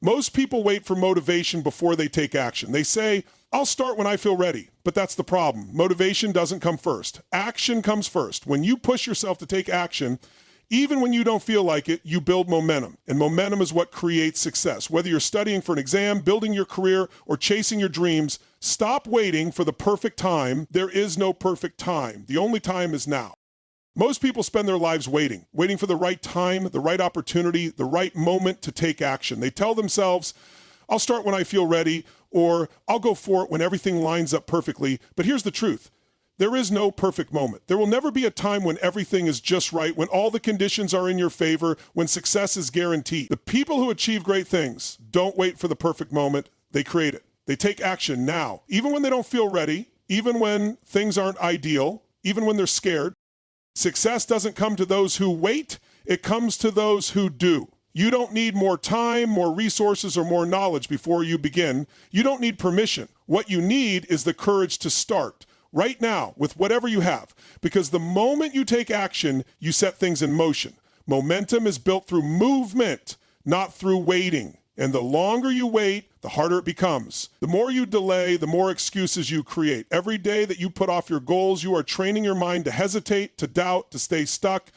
Most people wait for motivation before they take action. They say, I'll start when I feel ready. But that's the problem. Motivation doesn't come first. Action comes first. When you push yourself to take action, even when you don't feel like it, you build momentum. And momentum is what creates success. Whether you're studying for an exam, building your career, or chasing your dreams, stop waiting for the perfect time. There is no perfect time. The only time is now. Most people spend their lives waiting for the right time, the right opportunity, the right moment to take action. They tell themselves, I'll start when I feel ready, or I'll go for it when everything lines up perfectly. But here's the truth. There is no perfect moment. There will never be a time when everything is just right, when all the conditions are in your favor, when success is guaranteed. The people who achieve great things don't wait for the perfect moment. They create it. They take action now, even when they don't feel ready, even when things aren't ideal, even when they're scared. Success doesn't come to those who wait. It comes to those who do. You don't need more time, more resources, or more knowledge before you begin. You don't need permission. What you need is the courage to start right now with whatever you have, because the moment you take action, you set things in motion. Momentum is built through movement, not through waiting. And the longer you wait, the harder it becomes. The more you delay, the more excuses you create. Every day that you put off your goals, you are training your mind to hesitate, to doubt, to stay stuck.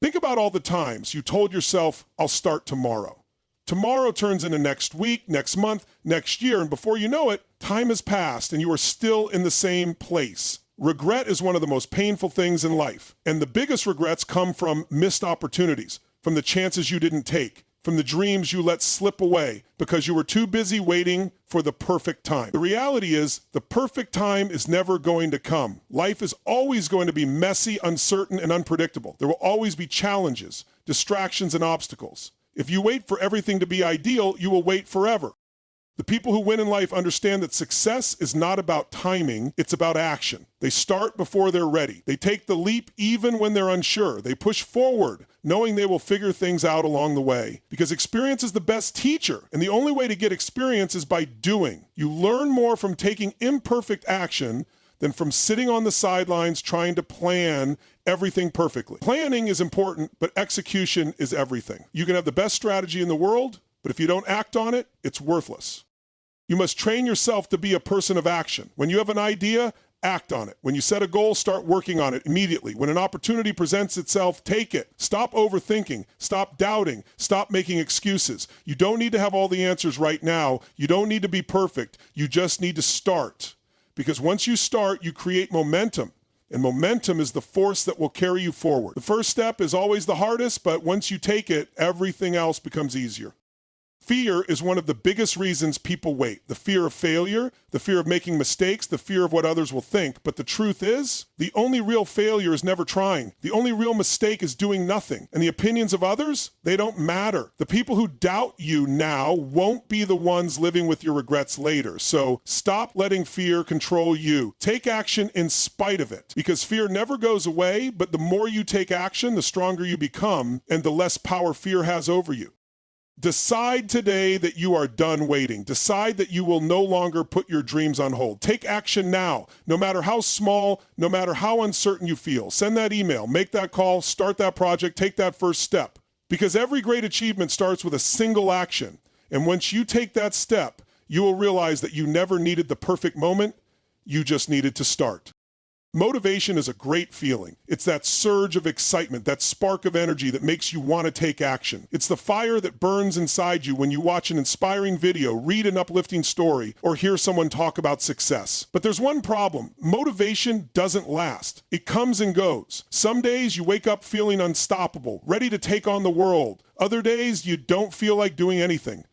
Think about all the times you told yourself, I'll start tomorrow. Tomorrow turns into next week, next month, next year, and before you know it, time has passed and you are still in the same place. Regret is one of the most painful things in life, and the biggest regrets come from missed opportunities, from the chances you didn't take, from the dreams you let slip away because you were too busy waiting for the perfect time. The reality is, the perfect time is never going to come. Life is always going to be messy, uncertain, and unpredictable. There will always be challenges, distractions, and obstacles. If you wait for everything to be ideal, you will wait forever. The people who win in life understand that success is not about timing, it's about action. They start before they're ready. They take the leap even when they're unsure. They push forward, knowing they will figure things out along the way. Because experience is the best teacher, and the only way to get experience is by doing. You learn more from taking imperfect action than from sitting on the sidelines trying to plan everything perfectly. Planning is important, but execution is everything. You can have the best strategy in the world, but if you don't act on it, it's worthless. You must train yourself to be a person of action. When you have an idea, act on it. When you set a goal, start working on it immediately. When an opportunity presents itself, take it. Stop overthinking. Stop doubting. Stop making excuses. You don't need to have all the answers right now. You don't need to be perfect. You just need to start. Because once you start, you create momentum. And momentum is the force that will carry you forward. The first step is always the hardest, but once you take it, everything else becomes easier. Fear is one of the biggest reasons people wait. The fear of failure, the fear of making mistakes, the fear of what others will think. But the truth is, the only real failure is never trying. The only real mistake is doing nothing. And the opinions of others, they don't matter. The people who doubt you now won't be the ones living with your regrets later. So stop letting fear control you. Take action in spite of it. Because fear never goes away, but the more you take action, the stronger you become, and the less power fear has over you. Decide today that you are done waiting. Decide that you will no longer put your dreams on hold. Take action now, no matter how small, no matter how uncertain you feel. Send that email, make that call, start that project, take that first step. Because every great achievement starts with a single action. And once you take that step, you will realize that you never needed the perfect moment. You just needed to start. Motivation is a great feeling. It's that surge of excitement, that spark of energy that makes you want to take action. It's the fire that burns inside you when you watch an inspiring video, read an uplifting story, or hear someone talk about success. But there's one problem. Motivation doesn't last. It comes and goes. Some days you wake up feeling unstoppable, ready to take on the world. Other days you don't feel like doing anything.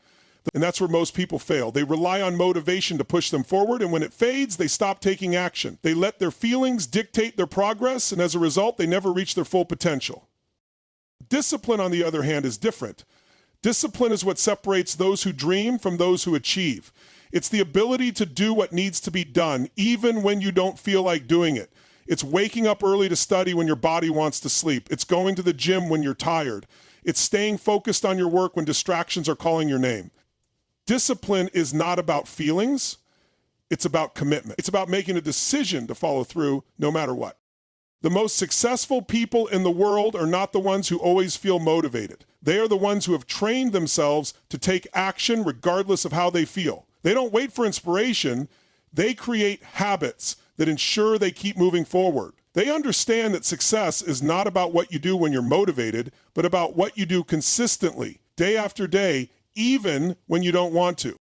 And that's where most people fail. They rely on motivation to push them forward, and when it fades, they stop taking action. They let their feelings dictate their progress, and as a result, they never reach their full potential. Discipline, on the other hand, is different. Discipline is what separates those who dream from those who achieve. It's the ability to do what needs to be done, even when you don't feel like doing it. It's waking up early to study when your body wants to sleep. It's going to the gym when you're tired. It's staying focused on your work when distractions are calling your name. Discipline is not about feelings, it's about commitment. It's about making a decision to follow through no matter what. The most successful people in the world are not the ones who always feel motivated. They are the ones who have trained themselves to take action regardless of how they feel. They don't wait for inspiration. They create habits that ensure they keep moving forward. They understand that success is not about what you do when you're motivated, but about what you do consistently, day after day, even when you don't want to.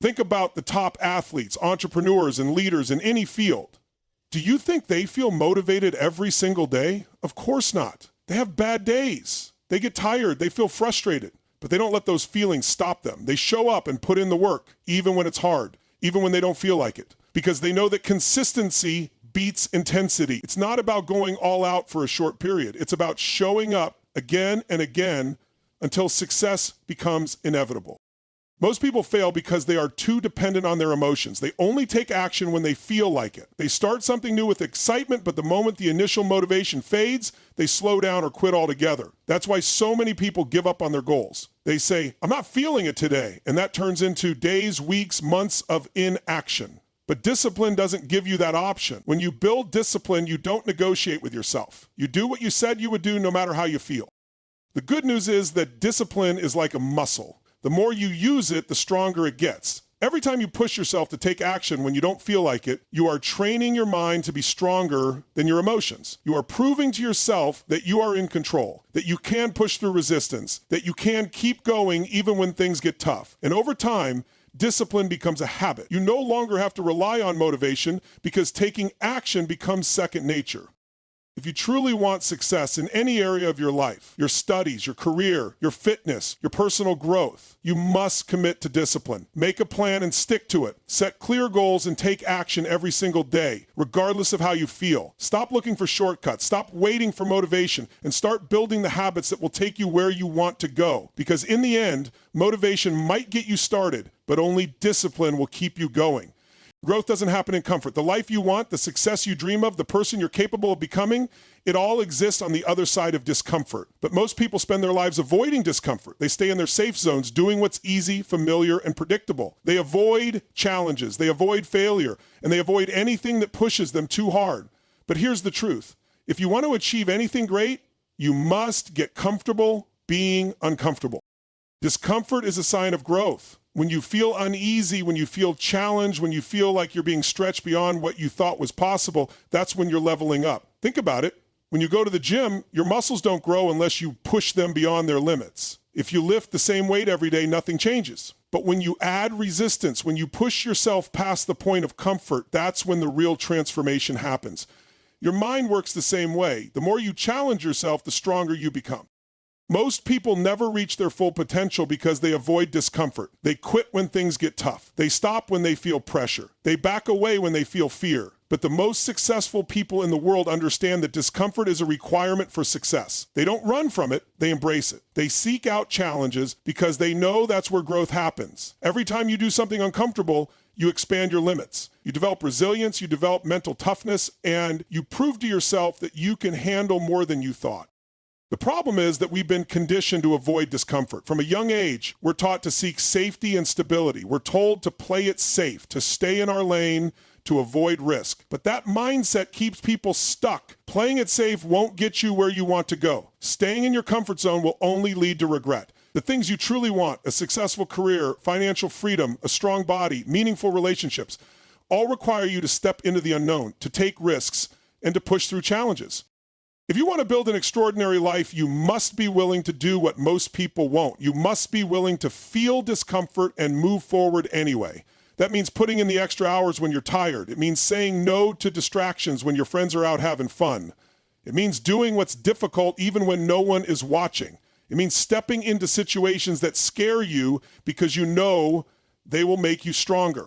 Think about the top athletes, entrepreneurs, and leaders in any field. Do you think they feel motivated every single day? Of course not. They have bad days. They get tired. They feel frustrated. But they don't let those feelings stop them. They show up and put in the work, even when it's hard, even when they don't feel like it, because they know that consistency beats intensity. It's not about going all out for a short period. It's about showing up again and again until success becomes inevitable. Most people fail because they are too dependent on their emotions. They only take action when they feel like it. They start something new with excitement, but the moment the initial motivation fades, they slow down or quit altogether. That's why so many people give up on their goals. They say, I'm not feeling it today, and that turns into days, weeks, months of inaction. But discipline doesn't give you that option. When you build discipline, you don't negotiate with yourself. You do what you said you would do no matter how you feel. The good news is that discipline is like a muscle. The more you use it, the stronger it gets. Every time you push yourself to take action when you don't feel like it, you are training your mind to be stronger than your emotions. You are proving to yourself that you are in control, that you can push through resistance, that you can keep going even when things get tough. And over time, discipline becomes a habit. You no longer have to rely on motivation because taking action becomes second nature. If you truly want success in any area of your life, your studies, your career, your fitness, your personal growth, you must commit to discipline. Make a plan and stick to it. Set clear goals and take action every single day, regardless of how you feel. Stop looking for shortcuts. Stop waiting for motivation and start building the habits that will take you where you want to go. Because in the end, motivation might get you started, but only discipline will keep you going. Growth doesn't happen in comfort. The life you want, the success you dream of, the person you're capable of becoming, it all exists on the other side of discomfort. But most people spend their lives avoiding discomfort. They stay in their safe zones, doing what's easy, familiar, and predictable. They avoid challenges, they avoid failure, and they avoid anything that pushes them too hard. But here's the truth. If you want to achieve anything great, you must get comfortable being uncomfortable. Discomfort is a sign of growth. When you feel uneasy, when you feel challenged, when you feel like you're being stretched beyond what you thought was possible, that's when you're leveling up. Think about it. When you go to the gym, your muscles don't grow unless you push them beyond their limits. If you lift the same weight every day, nothing changes. But when you add resistance, when you push yourself past the point of comfort, that's when the real transformation happens. Your mind works the same way. The more you challenge yourself, the stronger you become. Most people never reach their full potential because they avoid discomfort. They quit when things get tough. They stop when they feel pressure. They back away when they feel fear. But the most successful people in the world understand that discomfort is a requirement for success. They don't run from it, they embrace it. They seek out challenges because they know that's where growth happens. Every time you do something uncomfortable, you expand your limits. You develop resilience, you develop mental toughness, and you prove to yourself that you can handle more than you thought. The problem is that we've been conditioned to avoid discomfort. From a young age, we're taught to seek safety and stability. We're told to play it safe, to stay in our lane, to avoid risk. But that mindset keeps people stuck. Playing it safe won't get you where you want to go. Staying in your comfort zone will only lead to regret. The things you truly want, a successful career, financial freedom, a strong body, meaningful relationships, all require you to step into the unknown, to take risks, and to push through challenges. If you want to build an extraordinary life, you must be willing to do what most people won't. You must be willing to feel discomfort and move forward anyway. That means putting in the extra hours when you're tired. It means saying no to distractions when your friends are out having fun. It means doing what's difficult even when no one is watching. It means stepping into situations that scare you because you know they will make you stronger.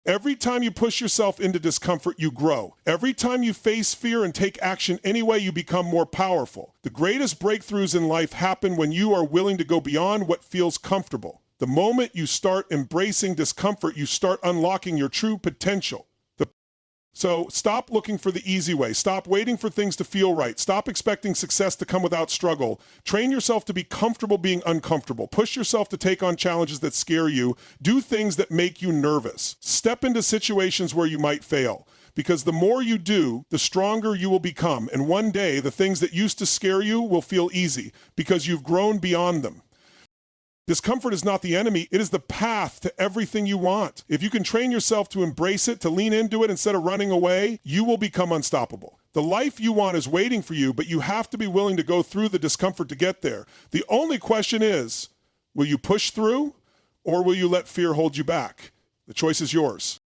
Every time you push yourself into discomfort, you grow. Every time you face fear and take action anyway, you become more powerful. The greatest breakthroughs in life happen when you are willing to go beyond what feels comfortable. The moment you start embracing discomfort, you start unlocking your true potential. So stop looking for the easy way. Stop waiting for things to feel right. Stop expecting success to come without struggle. Train yourself to be comfortable being uncomfortable. Push yourself to take on challenges that scare you. Do things that make you nervous. Step into situations where you might fail. because the more you do, the stronger you will become. And one day, the things that used to scare you will feel easy because you've grown beyond them. Discomfort is not the enemy. It is the path to everything you want. If you can train yourself to embrace it, to lean into it instead of running away, you will become unstoppable. The life you want is waiting for you, but you have to be willing to go through the discomfort to get there. The only question is, will you push through or will you let fear hold you back? The choice is yours.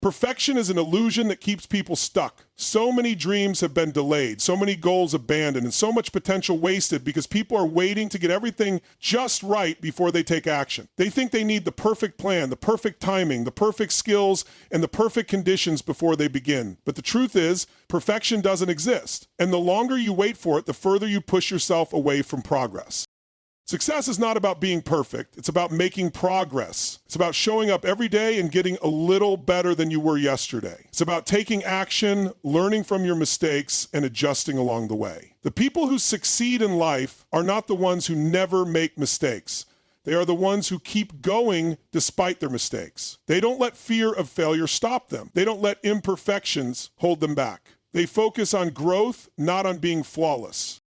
Perfection is an illusion that keeps people stuck. So many dreams have been delayed, so many goals abandoned, and so much potential wasted because people are waiting to get everything just right before they take action. They think they need the perfect plan, the perfect timing, the perfect skills, and the perfect conditions before they begin. But the truth is, perfection doesn't exist. And the longer you wait for it, the further you push yourself away from progress. Success is not about being perfect. It's about making progress. It's about showing up every day and getting a little better than you were yesterday. It's about taking action, learning from your mistakes, and adjusting along the way. The people who succeed in life are not the ones who never make mistakes. They are the ones who keep going despite their mistakes. They don't let fear of failure stop them. They don't let imperfections hold them back. They focus on growth, not on being flawless.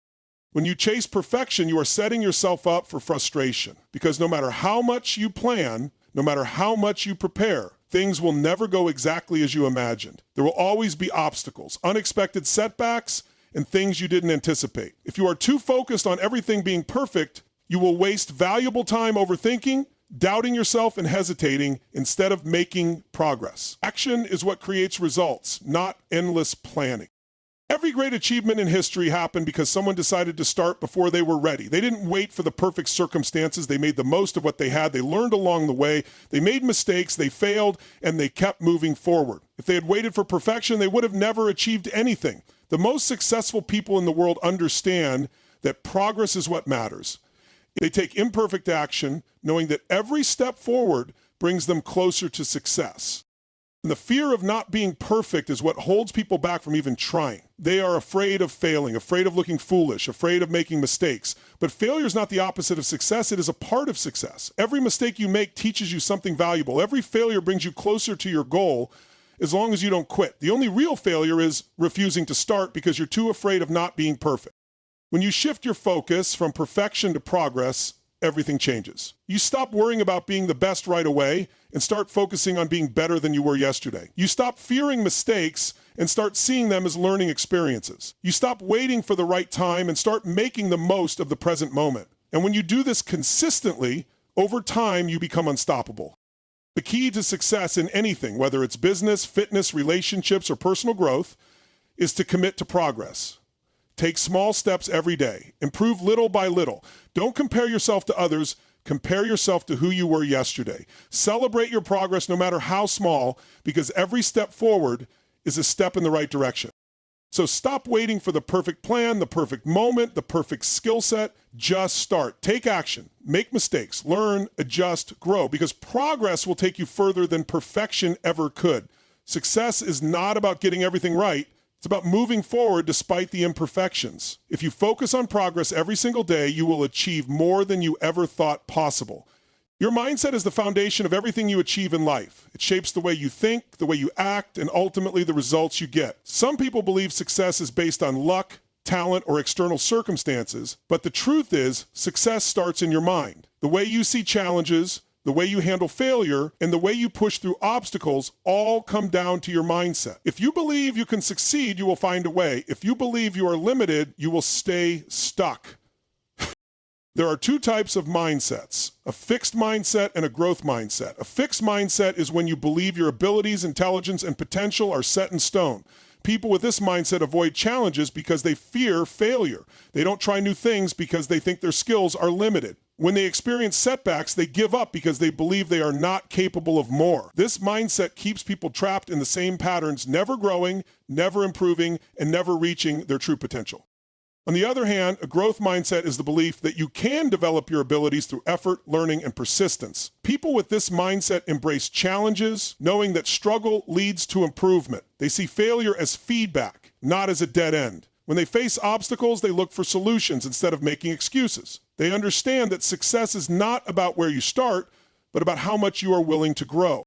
When you chase perfection, you are setting yourself up for frustration because no matter how much you plan, no matter how much you prepare, things will never go exactly as you imagined. There will always be obstacles, unexpected setbacks, and things you didn't anticipate. If you are too focused on everything being perfect, you will waste valuable time overthinking, doubting yourself, and hesitating instead of making progress. Action is what creates results, not endless planning. Every great achievement in history happened because someone decided to start before they were ready. They didn't wait for the perfect circumstances. They made the most of what they had. They learned along the way. They made mistakes. They failed, and they kept moving forward. If they had waited for perfection, they would have never achieved anything. The most successful people in the world understand that progress is what matters. They take imperfect action, knowing that every step forward brings them closer to success. And the fear of not being perfect is what holds people back from even trying. They are afraid of failing, afraid of looking foolish, afraid of making mistakes. But failure is not the opposite of success. It is a part of success. Every mistake you make teaches you something valuable. Every failure brings you closer to your goal as long as you don't quit. The only real failure is refusing to start because you're too afraid of not being perfect. When you shift your focus from perfection to progress, everything changes. You stop worrying about being the best right away and start focusing on being better than you were yesterday. You stop fearing mistakes and start seeing them as learning experiences. You stop waiting for the right time and start making the most of the present moment. And when you do this consistently, over time, you become unstoppable. The key to success in anything, whether it's business, fitness, relationships, or personal growth, is to commit to progress. Take small steps every day. Improve little by little. Don't compare yourself to others. Compare yourself to who you were yesterday. Celebrate your progress no matter how small, because every step forward is a step in the right direction. So stop waiting for the perfect plan, the perfect moment, the perfect skill set. Just start. Take action. Make mistakes. Learn, adjust, grow, because progress will take you further than perfection ever could. Success is not about getting everything right. It's about moving forward despite the imperfections. If you focus on progress every single day, you will achieve more than you ever thought possible. Your mindset is the foundation of everything you achieve in life. It shapes the way you think, the way you act, and ultimately the results you get. Some people believe success is based on luck, talent, or external circumstances, but the truth is, success starts in your mind. The way you see challenges, the way you handle failure, and the way you push through obstacles all come down to your mindset. If you believe you can succeed, you will find a way. If you believe you are limited, you will stay stuck. There are two types of mindsets, a fixed mindset and a growth mindset. A fixed mindset is when you believe your abilities, intelligence, and potential are set in stone. People with this mindset avoid challenges because they fear failure. They don't try new things because they think their skills are limited. When they experience setbacks, they give up because they believe they are not capable of more. This mindset keeps people trapped in the same patterns, never growing, never improving, and never reaching their true potential. On the other hand, a growth mindset is the belief that you can develop your abilities through effort, learning, and persistence. People with this mindset embrace challenges, knowing that struggle leads to improvement. They see failure as feedback, not as a dead end. When they face obstacles, they look for solutions instead of making excuses. They understand that success is not about where you start, but about how much you are willing to grow.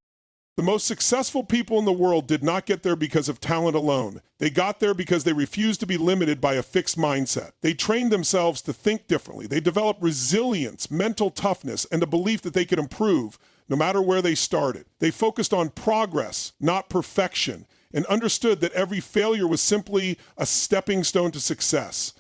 The most successful people in the world did not get there because of talent alone. They got there because they refused to be limited by a fixed mindset. They trained themselves to think differently. They developed resilience, mental toughness, and a belief that they could improve no matter where they started. They focused on progress, not perfection, and understood that every failure was simply a stepping stone to success.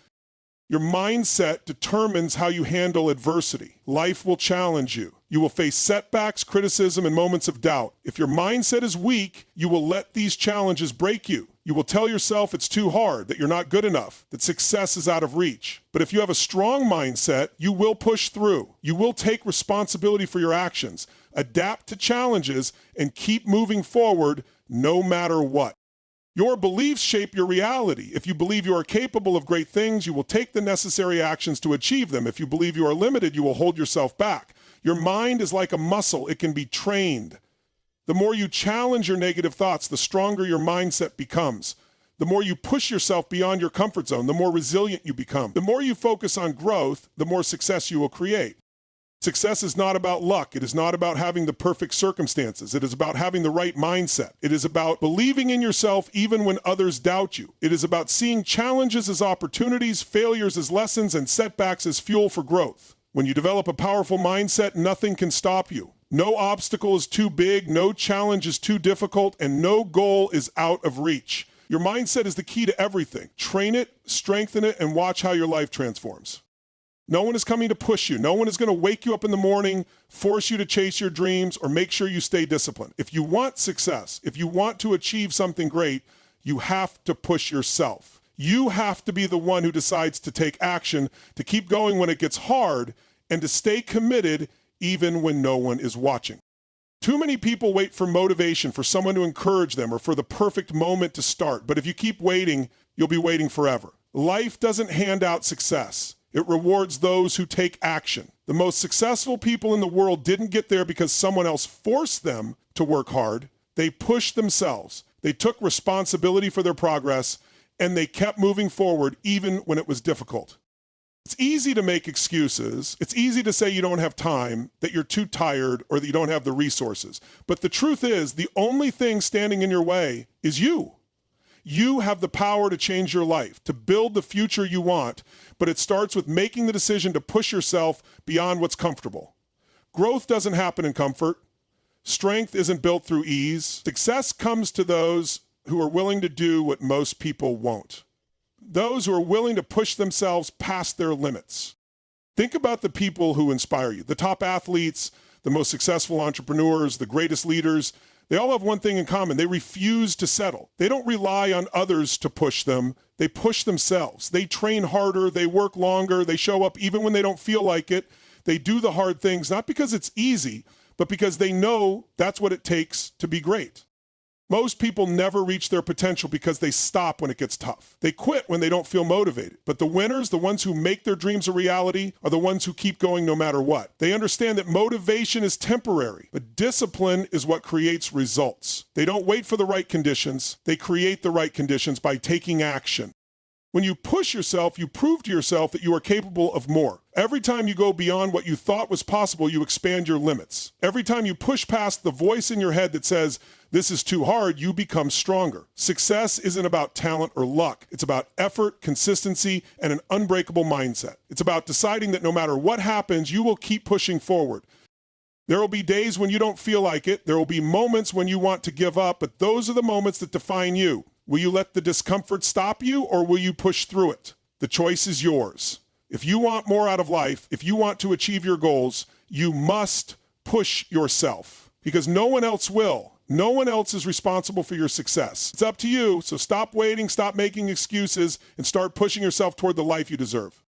Your mindset determines how you handle adversity. Life will challenge you. You will face setbacks, criticism, and moments of doubt. If your mindset is weak, you will let these challenges break you. You will tell yourself it's too hard, that you're not good enough, that success is out of reach. But if you have a strong mindset, you will push through. You will take responsibility for your actions, adapt to challenges, and keep moving forward no matter what. Your beliefs shape your reality. If you believe you are capable of great things, you will take the necessary actions to achieve them. If you believe you are limited, you will hold yourself back. Your mind is like a muscle. It can be trained. The more you challenge your negative thoughts, the stronger your mindset becomes. The more you push yourself beyond your comfort zone, the more resilient you become. The more you focus on growth, the more success you will create. Success is not about luck. It is not about having the perfect circumstances. It is about having the right mindset. It is about believing in yourself even when others doubt you. It is about seeing challenges as opportunities, failures as lessons, and setbacks as fuel for growth. When you develop a powerful mindset, nothing can stop you. No obstacle is too big, no challenge is too difficult, and no goal is out of reach. Your mindset is the key to everything. Train it, strengthen it, and watch how your life transforms. No one is coming to push you. No one is going to wake you up in the morning, force you to chase your dreams, or make sure you stay disciplined. If you want success, if you want to achieve something great, you have to push yourself. You have to be the one who decides to take action, to keep going when it gets hard, and to stay committed even when no one is watching. Too many people wait for motivation, for someone to encourage them, or for the perfect moment to start. But if you keep waiting, you'll be waiting forever. Life doesn't hand out success. It rewards those who take action. The most successful people in the world didn't get there because someone else forced them to work hard. They pushed themselves. They took responsibility for their progress, and they kept moving forward even when it was difficult. It's easy to make excuses. It's easy to say you don't have time, that you're too tired, or that you don't have the resources. But the truth is, the only thing standing in your way is you. You have the power to change your life, to build the future you want, but it starts with making the decision to push yourself beyond what's comfortable. Growth doesn't happen in comfort. Strength isn't built through ease. Success comes to those who are willing to do what most people won't. Those who are willing to push themselves past their limits. Think about the people who inspire you, the top athletes, the most successful entrepreneurs, the greatest leaders. They all have one thing in common. They refuse to settle. They don't rely on others to push them. They push themselves. They train harder. They work longer. They show up even when they don't feel like it. They do the hard things, not because it's easy, but because they know that's what it takes to be great. Most people never reach their potential because they stop when it gets tough. They quit when they don't feel motivated. But the winners, the ones who make their dreams a reality, are the ones who keep going no matter what. They understand that motivation is temporary, but discipline is what creates results. They don't wait for the right conditions. They create the right conditions by taking action. When you push yourself, you prove to yourself that you are capable of more. Every time you go beyond what you thought was possible, you expand your limits. Every time you push past the voice in your head that says, this is too hard, you become stronger. Success isn't about talent or luck. It's about effort, consistency, and an unbreakable mindset. It's about deciding that no matter what happens, you will keep pushing forward. There will be days when you don't feel like it. There will be moments when you want to give up, but those are the moments that define you. Will you let the discomfort stop you, or will you push through it? The choice is yours. If you want more out of life, if you want to achieve your goals, you must push yourself because no one else will. No one else is responsible for your success. It's up to you, so stop waiting, stop making excuses, and start pushing yourself toward the life you deserve.